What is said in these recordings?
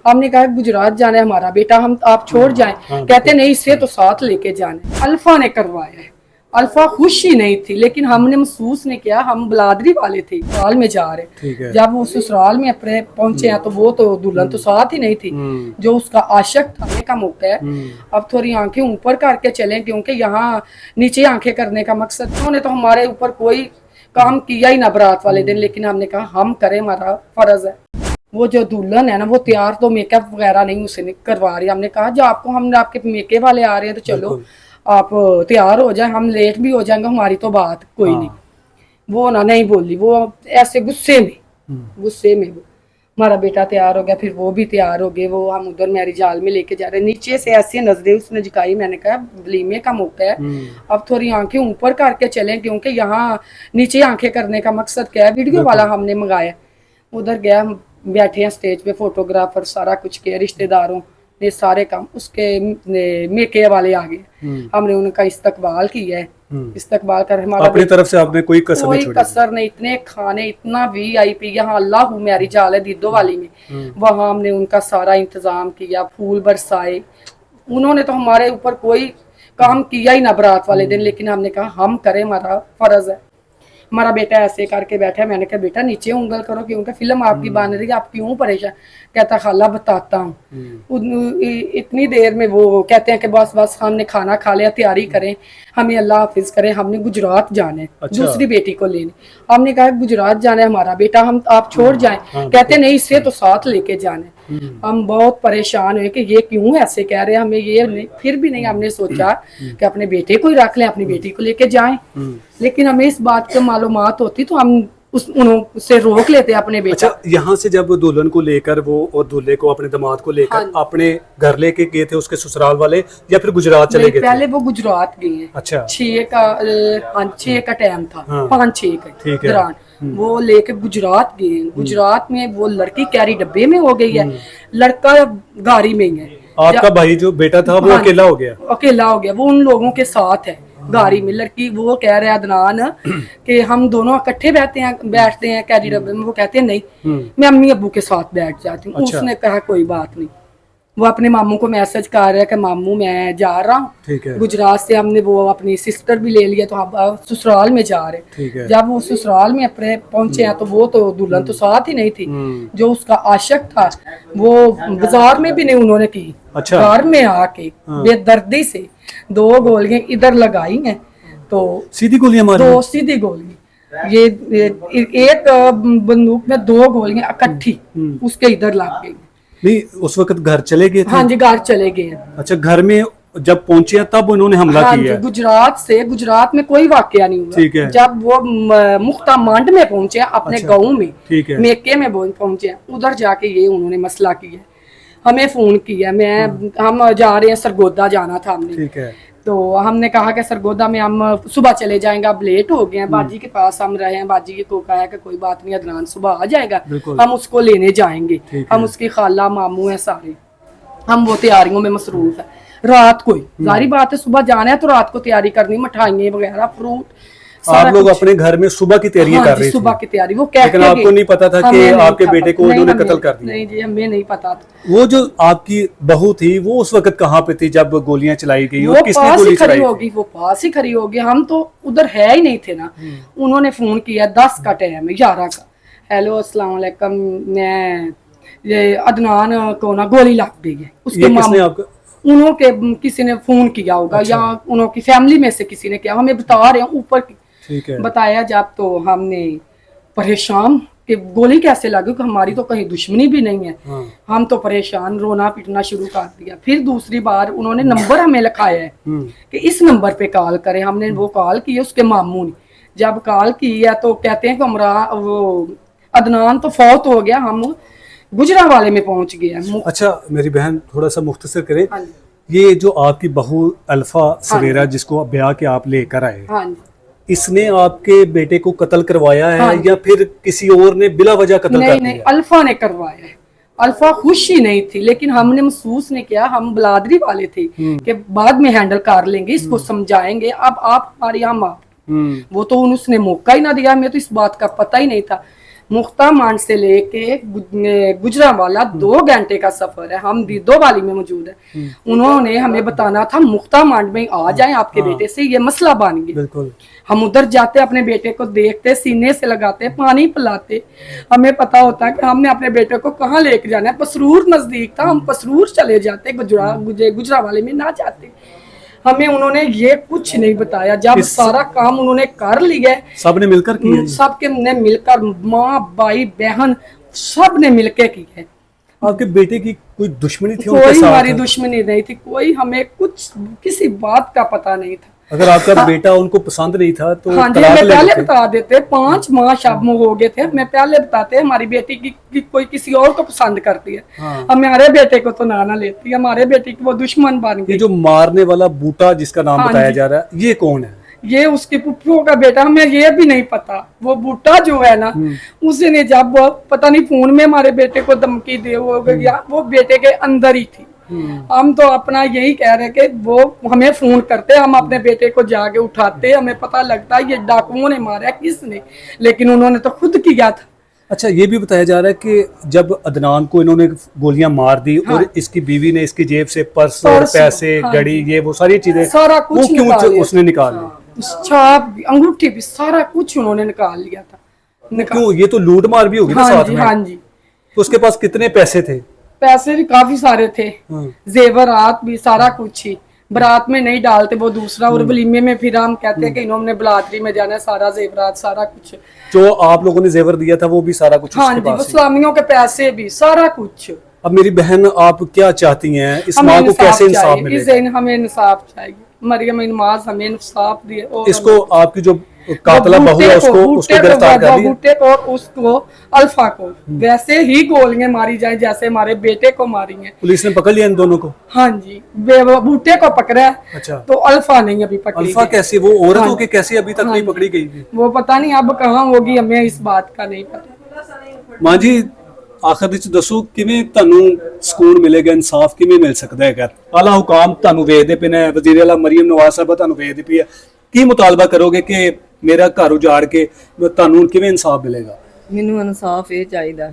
हमने कहा गुजरात जाना है हमारा बेटा, हम आप छोड़ जाएं। कहते नहीं, इससे तो साथ लेके जाना। अल्फा ने करवाया है। अल्फा खुश ही नहीं थी, लेकिन हमने महसूस नहीं किया। हम बलादरी वाले थे, ससुराल में जा रहे। जब वो ससुराल में अपने पहुंचे हैं तो वो तो दुल्हन तो साथ ही नहीं थी, जो उसका आशिक था का मौका है। अब थोड़ी आंखें ऊपर करके चलें, क्योंकि यहाँ नीचे आंखें करने का मकसद, उन्होंने तो हमारे ऊपर कोई काम किया ही ना बारात वाले दिन, लेकिन हमने कहा हम करें, हमारा फर्ज है। वो जो दुल्हन है ना, वो तैयार तो मेकअप वगैरह नहीं उसे करवा रही। हमने कहा जो आपको, हम आपके मेकअप वाले आ रहे हैं तो चलो आप तैयार हो जाए, हम लेट भी हो जाएंगे, हमारी तो बात कोई नहीं। वो ना नहीं बोली, वो ऐसे गुस्से में वो हमारा बेटा तैयार हो गया, फिर वो भी तैयार हो गए। वो हम उधर मैरिज हॉल में लेके जा रहे, नीचे से ऐसी नजरें उसने झुकाई। मैंने कहा वलीमे का मौका है, अब थोड़ी आंखें ऊपर करके चलें, क्योंकि यहाँ नीचे आंखें करने का मकसद क्या है। वीडियो वाला हमने मंगाया, उधर गया, हम बैठे हैं स्टेज पे, फोटोग्राफर सारा कुछ किया, रिश्तेदारों ने सारे काम, उसके मेके वाले आ गए। हमने उनका इस्तकबाल किया है। इस्तकबाल कर हमारा अपनी तरफ से आपने कोई कसर नहीं। इतने खाने, इतना VIP यहाँ अल्लाह मैरिज हॉल है दीदो वाली में, वहाँ हमने उनका सारा इंतजाम किया, फूल बरसाए। उन्होंने तो हमारे ऊपर कोई काम किया ही ना बारात वाले दिन, लेकिन हमने कहा हम करें, हमारा फर्ज है। हमारा बेटा ऐसे करके बैठा है। मैंने कहा बेटा नीचे उंगल करो, क्योंकि फिल्म आपकी बन रही है, आप क्यों परेशान। कहता खाला बताता हूँ। इतनी देर में वो कहते हैं कि बस बस हमने खाना खा लिया, तैयारी करें, हमें अल्लाह हाफिज करें, हमने गुजरात जाना है। अच्छा। दूसरी बेटी को लेने। हमने कहा गुजरात जाना है हमारा बेटा, हम आप छोड़ जाएं। कहते नहीं, इससे तो साथ लेके जाना है। हम बहुत परेशान हुए कि ये क्यों ऐसे कह रहे हैं, हमें ये नहीं। फिर भी नहीं, हमने सोचा कि अपने बेटे को ही रख लें, अपनी बेटी को लेके जाएं। लेकिन हमें इस बात की मालूमात होती तो हम उससे रोक लेते अपने बेटा। अच्छा, यहाँ से जब दुल्हन को लेकर वो और दूल्हे को, अपने दामाद को लेकर अपने घर लेके गए थे उसके ससुराल वाले, या फिर गुजरात चले गए? पहले वो गुजरात गए हैं। अच्छा। 6 का टाइम था, 5-6 का दौरान वो लेके गुजरात गए। गुजरात में वो लड़की कैरी डब्बे में हो गई है, लड़का गाड़ी में है। आपका भाई जो बेटा था वो अकेला हो गया? वो उन लोगों के साथ है गाड़ी में। लड़की वो कह रहा है अदनान कि हम दोनों इकट्ठे बैठते हैं कैरी डब्बे में। वो कहते हैं नहीं, मैं अम्मी अब्बू के साथ बैठ जाती हूँ। अच्छा। उसने कहा कोई बात नहीं। वो अपने मामू को मैसेज कर रहा है कि मामू मैं जा रहा हूँ गुजरात से। हमने वो अपनी सिस्टर भी ले लिया, तो हम ससुराल में जा रहे। जब वो ससुराल में अपने पहुंचे हैं तो वो तो दुल्हन तो साथ ही नहीं थी, जो उसका आशिक था वो बाजार में भी नहीं उन्होंने की। अच्छा। घर में आके बेदर्दी से 2 गोलियां इधर लगाई हैं, तो सीधी गोलियां मारी? 2 सीधी गोलियां। ये एक बंदूक में 2 गोलियां इकट्ठी उसके इधर लग गई। नहीं, उस वक्त घर चले गए थे? हाँ जी, घर चले गए। अच्छा, घर में जब पहुंचे तब उन्होंने हमला किया? गुजरात में कोई वाकया नहीं हुआ। ठीक है। जब वो मुख्ता मांड में पहुंचे अपने गाँव में, मेके में पहुंचे, उधर जाके ये उन्होंने मसला किया, हमें फोन किया। हम जा रहे हैं, सरगोदा जाना था हमने। ठीक है। तो हमने कहा कि सरगोदा में हम सुबह चले जाएंगे, अब लेट हो गए हैं। बाजी के पास हम रहे हैं, बाजी को कहा है कि कोई बात नहीं, अदनान सुबह आ जाएगा, हम उसको लेने जाएंगे। हम उसकी खाला मामू है सारे, हम वो तैयारियों में मसरूफ है। रात को ही जारी बात है, सुबह जाना है तो रात को तैयारी करनी, मिठाइयाँ वगैरह, फ्रूट। आप लोग अपने घर में सुबह की तैयारी कर रहे थे? सुबह की तैयारी। वो लेकिन आपको नहीं पता था कि आपके बेटे को उन्होंने कत्ल कर दिया? नहीं जी, हमें नहीं पता था। वो जो आपकी बहू थी वो उस वक्त कहाँ पे थी जब गोलियां चलाई गई? वो पास ही खड़ी होगी, वो पास ही खड़ी होगी। हम तो उधर है ही नहीं थे ना। उन्होंने फोन किया 10 का टाइम, 11 का। हेलो अस्सलाम वालेकुम, मैं ये अदनान को ना गोली लग गई है। उसके मामू उन्होंने किसी ने फोन किया होगा। अच्छा। या उन्होंने फैमिली में से किसी ने किया, हमें बता रहे हैं ऊपर बताया। जब तो हमने परेशान कि गोली कैसे लगी, कि हमारी तो कहीं दुश्मनी भी नहीं है। हम तो परेशान, रोना पीटना शुरू कर दिया। फिर दूसरी बार उन्होंने नंबर हमें लिखाया है कि इस नंबर पे कॉल करें। हमने वो कॉल की, उसके मामू ने जब कॉल की है तो कहते हैं कि वो अदनान तो फौत हो गया, हम गुजरावाले में पहुंच गए हैं। अच्छा मेरी बहन, थोड़ा सा मुख्तसर करें, ये जो आपकी बहू अल्फा सवेरा जिसको ब्याह के आप लेकर आए, इसने आपके बेटे को कत्ल करवाया है या फिर किसी और ने बिला वजह कत्ल कर दिया? नहीं, अल्फा ने करवाया है। अल्फा खुश ही नहीं थी, लेकिन हमने महसूस नहीं किया। हम बलादरी वाले थे कि बाद में हैंडल कर लेंगे, इसको समझाएंगे, अब आप हमारी, हम आप। वो तो उसने मौका ही ना दिया, हमें तो इस बात का पता ही नहीं था। मुख्तामांड से लेके गुजरांवाला 2 घंटे का सफर है, हम दीदोवाली में मौजूद है। उन्होंने हमें बताना था मुख्तामांड में आ जाएं आपके बेटे से ये मसला बन गया। बिल्कुल। हम उधर जाते, अपने बेटे को देखते, सीने से लगाते, पानी पिलाते, हमें पता होता कि हमने अपने बेटे को कहाँ लेके जाना है। पसरूर नजदीक था, हम पसरूर चले जाते, गुजरांवाले में ना जाते। हमें उन्होंने ये कुछ नहीं बताया। जब सारा काम उन्होंने कर लिया, सबने मिलकर किया, सबके ने मिलकर, माँ भाई बहन सब ने मिलकर किया। आपके बेटे की कोई दुश्मनी थी? कोई हमारी दुश्मनी नहीं थी, कोई हमें कुछ किसी बात का पता नहीं था। अगर आपका बेटा उनको पसंद नहीं था तो हाँ जी, मैं पहले बता देते। 5 माह शब हो गए थे, मैं पहले बताते हमारी बेटी की कोई किसी और को पसंद करती है। हाँ। हमारे बेटे को तो ना लेती, हमारे बेटे की वो दुश्मन बन गई। ये जो मारने वाला बूटा जिसका नाम बताया जा रहा है, ये कौन है? ये उसके पुप्पू का बेटा, हमें ये भी नहीं पता। वो बूटा जो है ना, उसने जब पता नहीं फोन में हमारे बेटे को धमकी दे हो गया, वो बेटे के अंदर ही थी। हम तो अपना यही कह रहे कि वो हमें फोन करते, हम अपने बेटे को जाके उठाते, हमें पता लगता ये डाकुओं ने मारा किसने, लेकिन उन्होंने तो खुद किया था। अच्छा, ये भी बताया जा रहा है कि जब अदनान को इन्होंने गोलियां मार दी, हाँ। और इसकी बीवी ने इसकी जेब से पर्स और पैसे, हाँ, घड़ी, ये वो सारी चीजें, सारा कुछ वो क्यों उसने निकाल ली? छाप, अंगूठी भी, सारा कुछ उन्होंने निकाल लिया था। क्यों? ये तो लूट मार भी होगी ना साथ में। हाँ जी। तो उसके पास कितने पैसे थे? पैसे भी काफी सारे थे, हाँ। जेवरात भी, सारा कुछ ही। बारात में नहीं डालते वो दूसरा, और वलीमे में फिर हम कहते हैं कि इन्होंने बलादरी में जाना है, सारा जेवरात सारा कुछ जो आप लोगों ने जेवर दिया था वो भी सारा कुछ हाँ उसके जी, वो पास ही? इस्लामियों के पैसे भी, सारा कुछ। अब मेरी बहन, आप क्या चाहती हैं? इस हमें माँ को कैसे इंसाफ चाहिए, मिलेगा? हमें इंसाफ चाहिए। मरियम नमाज हमें इंसाफ दिए। और इसको, आपकी जो कातला बहू है उसको गिरफ्तार कर लिया? बूटे को और उसको, अल्फा को वैसे ही गोलियां मारी जाए जैसे हमारे बेटे को मारी हैं। पुलिस ने पकड़ लिया इन दोनों को? हाँ जी, बूटे को पकड़ा है। अच्छा। तो अल्फा नहीं अभी पकड़ी अल्फा गई। कैसे, वो औरत हो के कैसे अभी तक नहीं पकड़ी गई थी? वो पता नहीं अब कहाँ होगी, हमें इस बात का नहीं पता। मां जी, आखिर ਵਿੱਚ ਦੱਸੋ ਕਿਵੇਂ ਤੁਹਾਨੂੰ ਸਕੂਨ ਮਿਲੇਗਾ, ਇਨਸਾਫ ਕਿਵੇਂ ਮਿਲ ਸਕਦਾ ਹੈਗਾ? ਆਲਾ ਹੁਕਾਮ ਤੁਹਾਨੂੰ ਵੇਖਦੇ ਪਏ ਨੇ, ਵਜ਼ੀਰ ਆਲਾ ਮਰੀਮ ਨਵਾਜ਼ ਸਾਹਿਬ ਤੁਹਾਨੂੰ ਵੇਖਦੀ ਪਈ ਹੈ, ਕੀ ਮੁਤਾਲਬਾ ਕਰੋਗੇ ਕਿ ਮੇਰਾ ਘਰ ਉਜਾੜ ਕੇ ਤੁਹਾਨੂੰ ਕਿਵੇਂ ਇਨਸਾਫ ਮਿਲੇਗਾ? ਮੈਨੂੰ ਇਨਸਾਫ ਇਹ ਚਾਹੀਦਾ,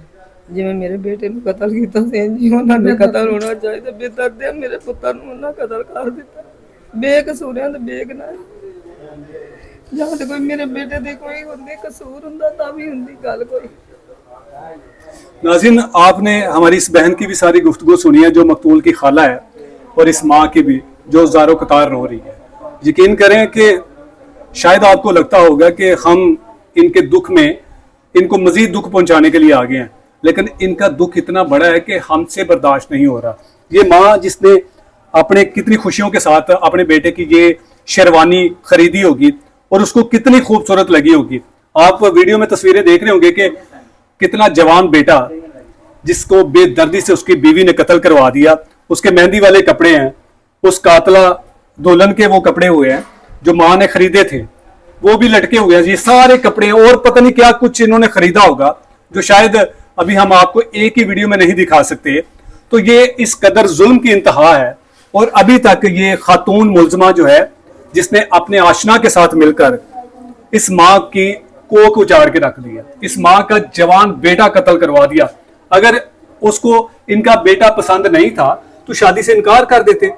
ਜਿਵੇਂ ਮੇਰੇ ਬੇਟੇ ਨੂੰ ਕਤਲ ਕੀਤਾ ਸੀ ਜੀ ਉਹਨਾਂ ਨੇ ਕਤਲ ਹੋਣਾ ਚਾਹੀਦਾ। ਬੇਦਰਦਿਆਂ ਮੇਰੇ ਪੁੱਤਰ ਨੂੰ ਉਹਨਾਂ ਕਤਲ ਕਰ ਦਿੱਤਾ, ਬੇਕਸੂਰਿਆਂ ਦੇ ਬੇਗੁਨਾਹ। ਜਾਂ ਤੇ ਕੋਈ ਮੇਰੇ ਬੇਟੇ ਦੇ ਕੋਈ ਹੁੰਦੇ ਕਸੂਰ ਹੁੰਦਾ ਤਾਂ ਵੀ ਹੁੰਦੀ ਗੱਲ ਕੋਈ। नाज़रीन, आपने हमारी इस बहन की भी सारी गुफ्तगू सुनी है, जो मकतूल की खाला है, और इस माँ की भी जो ज़ारो कतार रो रही है। यकीन करें कि शायद आपको लगता होगा कि हम इनके दुख में इनको मज़ीद दुख पहुँचाने के लिए आ गए हैं, लेकिन इनका दुख इतना बड़ा है कि हमसे बर्दाश्त नहीं हो रहा। ये माँ जिसने अपने कितनी खुशियों के साथ अपने बेटे की ये शेरवानी खरीदी होगी और उसको कितनी खूबसूरत लगी होगी। आप वीडियो में तस्वीरें देख रहे होंगे कि कितना जवान बेटा, जिसको बेदर्दी से उसकी बीवी ने कत्ल करवा दिया, उसके मेहंदी वाले कपड़े हैं, उस कातला दुल्हन के वो कपड़े हुए हैं जो माँ ने खरीदे थे, वो भी लटके हुए हैं। ये सारे कपड़े, और पता नहीं क्या कुछ इन्होंने खरीदा होगा जो शायद अभी हम आपको एक ही वीडियो में नहीं दिखा सकते। तो ये इस कदर जुल्म की इंतहा है, और अभी तक ये खातून मुलजमा जो है, जिसने अपने आशना के साथ मिलकर इस माँ की कोख उजाड़ के रख दिया, इस माँ का जवान बेटा कत्ल करवा दिया। अगर उसको इनका बेटा पसंद नहीं था तो शादी से इनकार कर देते।